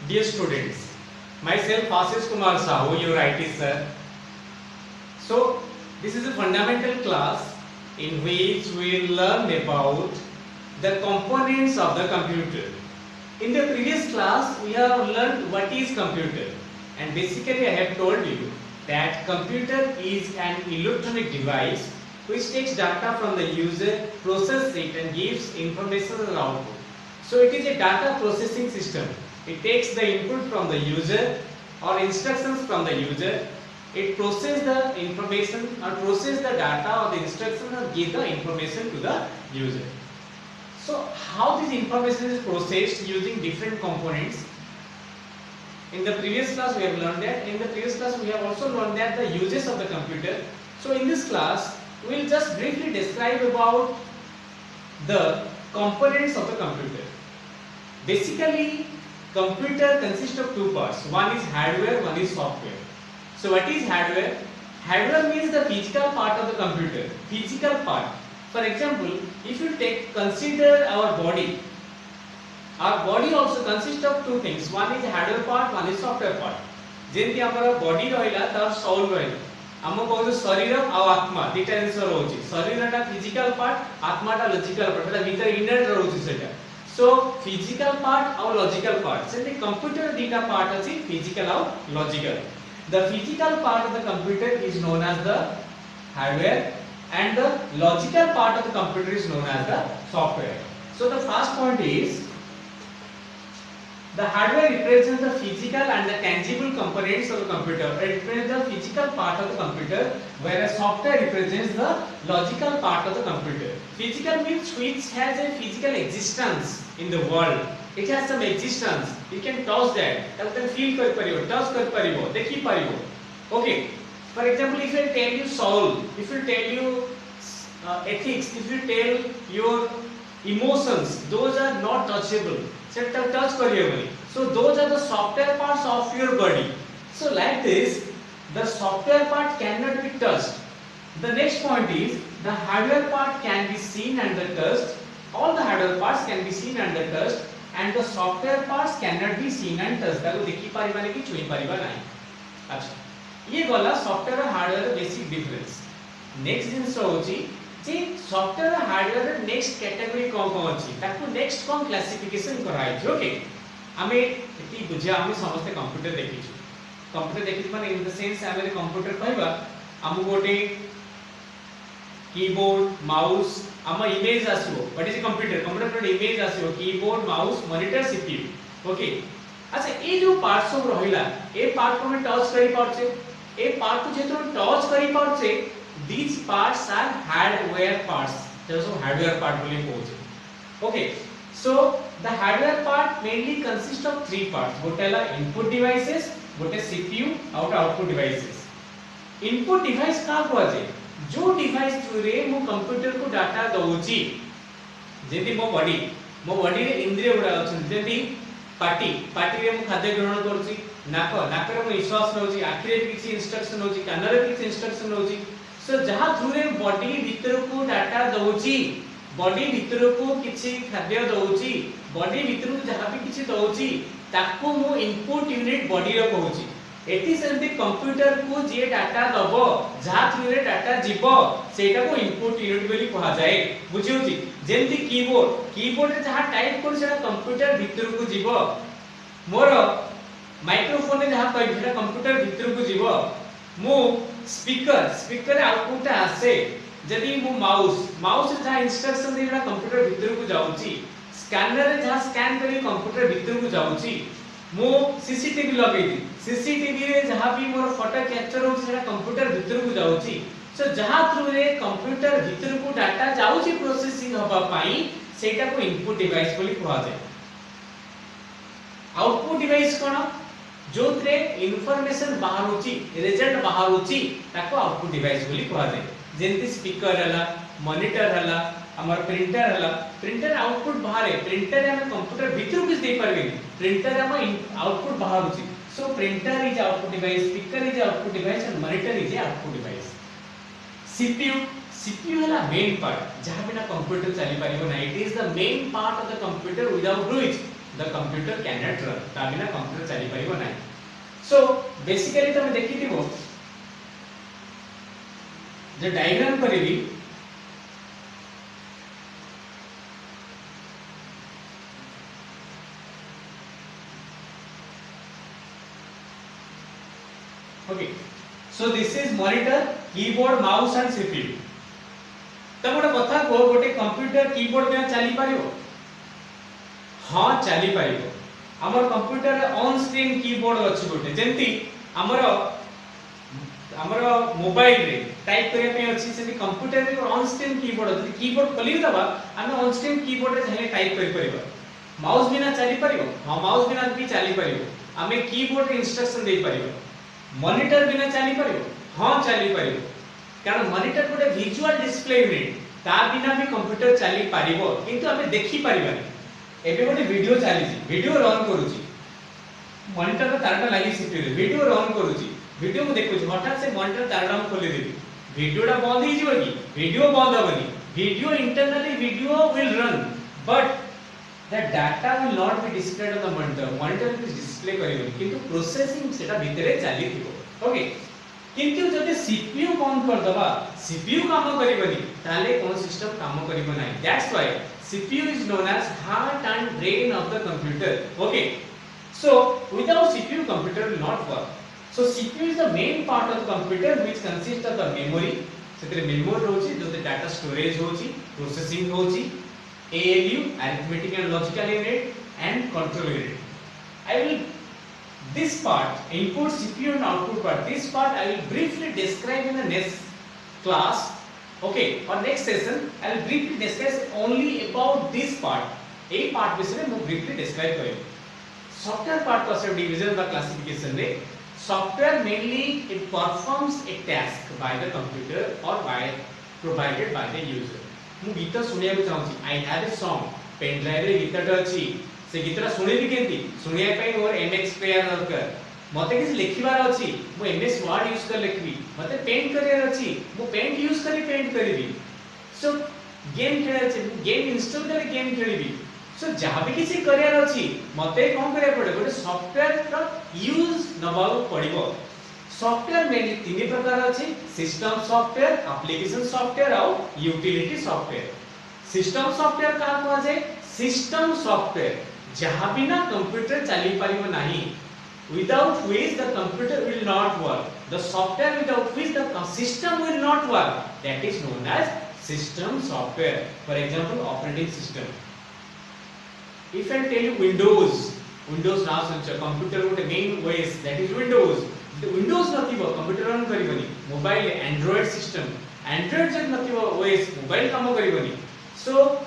Dear students, myself Ashish Kumar Sahu, your IT sir. So, this is a fundamental class in which we will learn about the components of the computer. In the previous class, we have learned what is computer, and basically I have told you that computer is an electronic device which takes data from the user, processes it and gives information as output. So it is a data processing system. It takes the input from the user or instructions from the user. It processes the information or process the data or the instruction or give the information to the user. So how this information is processed using different components. In the previous class we have learned that. In the previous class we have also learned that the uses of the computer. So in this class we will just briefly describe about the components of the computer. Basically, computer consists of two parts. One is hardware, one is software. So what is hardware? Hardware means the physical part of the computer. Physical part. For example, if you consider our body also consists of two things. One is hardware part, one is software part. जेंति हमर body रहिला तार soul रहिला हम कहू शरीर आ आत्मा दुटा जिंस रहउची शरीरटा फिजिकल पार्ट आत्माटा लॉजिकल पार्ट एटा भीतर इनर रहउची सेटा सो फिजिकल पार्ट और लॉजिकल पार्ट सेंति कंप्यूटर दुटा पार्ट अछि फिजिकल और logical the physical part of the computer is known as the hardware and the logical part of the computer is known as the software. So the first point is the hardware represents the physical and the tangible components of the computer. It represents the physical part of the computer, whereas software represents the logical part of the computer. Physical means which has a physical existence in the world. It has some existence. You can touch that. You can feel kari paribo, touch kari paribo, dekhi paribo. Okay. For example, if I tell you soul, if I tell you ethics, if I tell your emotions, those are not touchable. So touch kariye. So those are the software parts of your body. So like this, the software part cannot be touched. The next point is the hardware part can be seen and touched. All the hardware parts can be seen and touched, and the software parts cannot be seen and touched. ताको देखी Paribas नहीं कि छुई Paribas नहीं. अच्छा. ये गला software और हार्डवेयर बेसिक डिफरेंस नेक्स्ट जिंस होची जे सॉफ्टवेयर और हार्डवेयर नेक्स्ट कैटेगरी कोन अछि ताकू नेक्स्ट कोन क्लासिफिकेशन कराइ छै ओके हमें एती बुझिया हम समस्त कंप्यूटर देखि छु कंप्यूटर देखि माने इन द सेंस हमें कंप्यूटर कहबा हम गोटे कीबोर्ड माउस हम इमेज आसीबो व्हाट इज कंप्यूटर कंप्यूटर पर इमेज आसीबो keyboard mouse monitor CPU okay अच्छा ए जो पार्ट सब रहिला ए पार्ट को हम टच करि पारछे ए पार्ट को जेतो टच करि पारछे these parts are hardware parts जैसे हार्डवेयर पार्ट बोली कहू okay so the hardware part mainly consist of three parts गोटेला इनपुट डिवाइसेस गोटे सीपीयू और आउटपुट डिवाइसेस इनपुट डिवाइस का कहजे जो डिवाइस थ्रू रे मो कंप्यूटर को डाटा दउची जेति मो बॉडी रे इंद्रिय गुडा अछन जेति पाटी रे मु खाद्य ग्रहण करूची नाक रे मु निश्वास नउची आखि रे किछि इंस्ट्रक्शन नउची कान रे किछि इंस्ट्रक्शन नउची सो जहा थ्रू रे बॉडी भीतर को डाटा दउची बॉडी भीतर को किछि खाद्य दउची बॉडी भीतर को जहा भी किछि दउची ताको मु इनपुट यूनिट बॉडी रे कहूची एटी सेंति कंप्यूटर को जे डाटा दबो जहा थ्रू रे डाटा जीवो सेटा को इनपुट यूनिट बोली कहा जाए बुझियोची जेंति कीबोर्ड रे जहा टाइप कर सेटा कंप्यूटर भीतर को जीवो मोर माइक्रोफोन रे जहा कहि सेटा कंप्यूटर भीतर को जीवो मु स्पीकर आउटपुट आसे जदी मु माउस से जहा इंस्ट्रक्शन देला कंप्यूटर भीतर को जाउची स्कैनर रे जहा स्कैन करी कंप्यूटर भीतर को जाउची मु सीसीटीवी लगै दी सीसीटीवी रे जहा भी मोर फोटो कैप्चर होची सेटा कंप्यूटर भीतर को जाउची सो जहा थ्रू रे कंप्यूटर भीतर को डाटा जाउची प्रोसेसिंग होबा पई सेटा को इनपुट डिवाइस बोली कहा जाय आउटपुट डिवाइस कोन जो थ्रे इंफॉर्मेशन बाहर होची रिजल्ट बाहर होची ताको आउटपुट डिवाइस बोली कहा जाय जेंति स्पीकर हला मॉनिटर हला हमर प्रिंटर आउटपुट बाहर है प्रिंटर हम कंप्यूटर भीतर कुछ दे परबे प्रिंटर हम आउटपुट बाहर होची सो printer is output device speaker is output device and monitor is output device CPU हला मेन पार्ट जहां बिना कंप्यूटर चली परिबो ना it is the main part of the computer without which the computer cannot run ता बिना computer चली परिबो नाही so basically तमे देखिथिबो जे diagram करिवि okay so this is monitor keyboard mouse and cpu त गोटे कथा को गोटे कंप्यूटर कीबोर्ड बिना चली परिबो हां चली परिबो हमर कंप्यूटर रे ऑन स्क्रीन कीबोर्ड अछि गोटे जेंति हमर मोबाइल रे टाइप करे पे अछि से कंप्यूटर रे ऑन स्क्रीन कीबोर्ड अछि कीबोर्ड खोली दबा हम ऑन स्क्रीन कीबोर्ड रे चाहे टाइप करि परिबो माउस बिना चली परिबो हां माउस बिना भी चली परिबो हमें कीबोर्ड रे इंस्ट्रक्शन दे परिबो मॉनिटर बिना चली परिबो हां चली परिबो कारण मॉनिटर गोटे विजुअल डिस्प्ले यूनिट ता बिना भी कंप्यूटर चली परिबो किंतु हमें देखि परिबानी एबे गोटे वीडियो चली छी वीडियो रन करूची मॉनिटर पे तारटा लागि सीपीयू रे वीडियो रन करूची वीडियो को देखुची हठात से मॉनिटर तारटा हम खोली देबी वीडियोटा बंद ही जीवो की वीडियो बंद होबनी video internally video will run but the data will not be displayed on the monitor will display करिवनी किंतु प्रोसेसिंग सेटा भितरे चली थिबो ओके किंतु जदि सीपीयू बंद कर दबा सीपीयू काम करिवनी ताले कोन सिस्टम काम करिवो नाही that's why CPU is known as heart and brain of the computer okay so without CPU computer will not work so CPU is the main part of the computer which consists of the memory सेतरे memory होची जो data storage होची processing होची ALU arithmetic and logical unit and control unit I will this part input CPU and output part this part I will briefly describe in the next class okay for next session I will briefly discuss only about this part a part विषय में briefly describe करेंगे software part का सब division का classification में software mainly it performs a task by the computer or by provided by the user मु गीत सुनिया को चाहूची I have a song pen drive रे गीतटा अछि से गीतरा सुनेबी केंती सुनिया पई मोर MX player दरकार मते किछ लिखिबार अछि मु एमएस वर्ड यूज कर लिखबी मते पेंट करियर अछि मु पेंट यूज करी पेंट करबी सो गेम खेले अछि गेम इंस्टॉल करे गेम खेलिबी सो जहां भी किछि करियर अछि मते कोन करे पड़े गोटे सॉफ्टवेयर का यूज नबाउ पड़िबो सॉफ्टवेयर में तीन प्रकार अछि सिस्टम सॉफ्टवेयर एप्लीकेशन सॉफ्टवेयर और यूटिलिटी सॉफ्टवेयर सिस्टम सॉफ्टवेयर का कहवा जाय सिस्टम सॉफ्टवेयर जहां बिना कंप्यूटर चली परिबो नाही without which the computer will not work the software without which the system will not work that is known as system software for example operating system if I tell you windows now suncha computer wote main OS that is windows the windows natibo computer run karibani mobile android system android jek natibo OS mobile kamo karibani so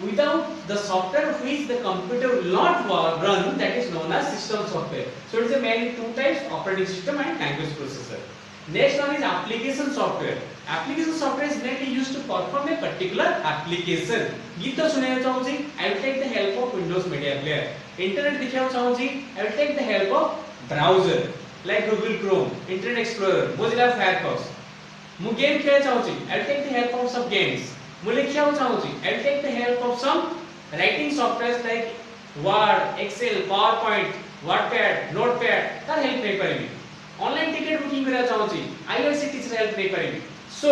without the software which the computer will not run that is known as system software so it is mainly two types operating system and language processor next one is application software is mainly used to perform a particular application गीत सुनेया चाहूची I will take the help of Windows Media Player internet देखिया चाहूची I will take the help of browser like Google Chrome Internet Explorer Mozilla Firefox मु game खेले चाहूची I will take the help of some games मु लिखिया चाहूची I will take the help of some writing softwares like Word Excel PowerPoint Wattpad Notepad तार help नै परिबी online ticket booking करा चाहूची IRCTC रे help नै परिबी सो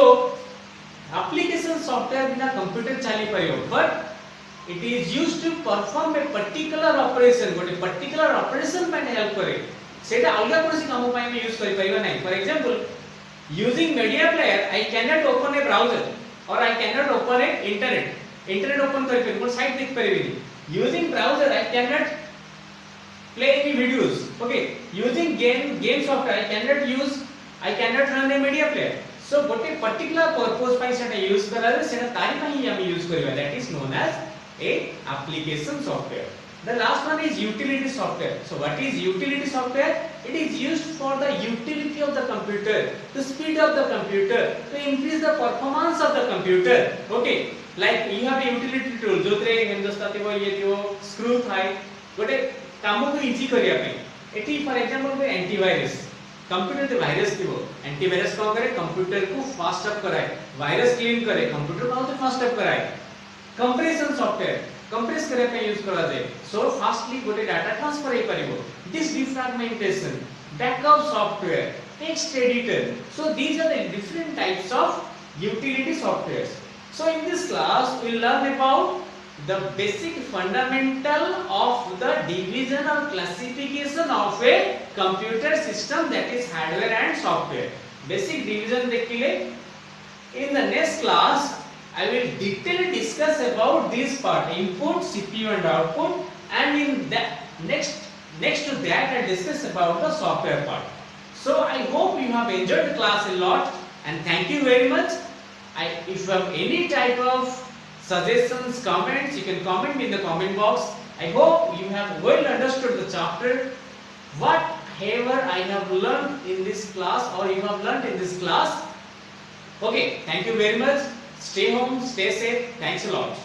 एप्लीकेशन सॉफ्टवेयर बिना computer चली परियो but it is used to perform a particular operation गोटे पर्टिकुलर ऑपरेशन पे हेल्प करे सेटा अलगा कोनसी काम पय में यूज करि परिबा नै for example using media player I can not open A browser or I cannot open a internet open कर पे साइट देख परिबी using browser I cannot play any videos okay using game software I cannot run a media player so गोटे particular purpose ପାଇଁ सेटा use Karale सेटा तारी ପାଇଁ हम यूज करबा that is known as a application software the last one is utility software so what is utility software it is used for the utility of the computer to speed up the computer to increase the performance of the computer okay like you have a utility tool जोतरे हिंदुस्तानी वो ये जो screw Thai गोटे काम को easy करिया पे एटी for example कोई एंटीवायरस कंप्यूटर ते वायरस थिबो एंटीवायरस को करे कंप्यूटर को फास्ट अप कराए वायरस क्लीन करे कंप्यूटर को फास्ट अप कराए कंप्रेशन सॉफ्टवेयर कंप्रेस करने पे यूज करा जाए सो फास्टली गोटे डाटा ट्रांसफर हे परिबो this defragmentation backup software text editor so these are the different types of utility softwares so in this class we will learn about the basic fundamental of the division or classification of a computer system that is hardware and software basic division देखिए in the next class I will detail discuss about this part input CPU and output and in that next to that I discuss about the software part so I hope you have enjoyed the class a lot and thank you very much if you have any type of suggestions comments you can comment in the comment box I hope you have well understood the chapter whatever I have learned in this class or you have learned in this class okay thank you very much stay home stay safe thanks a lot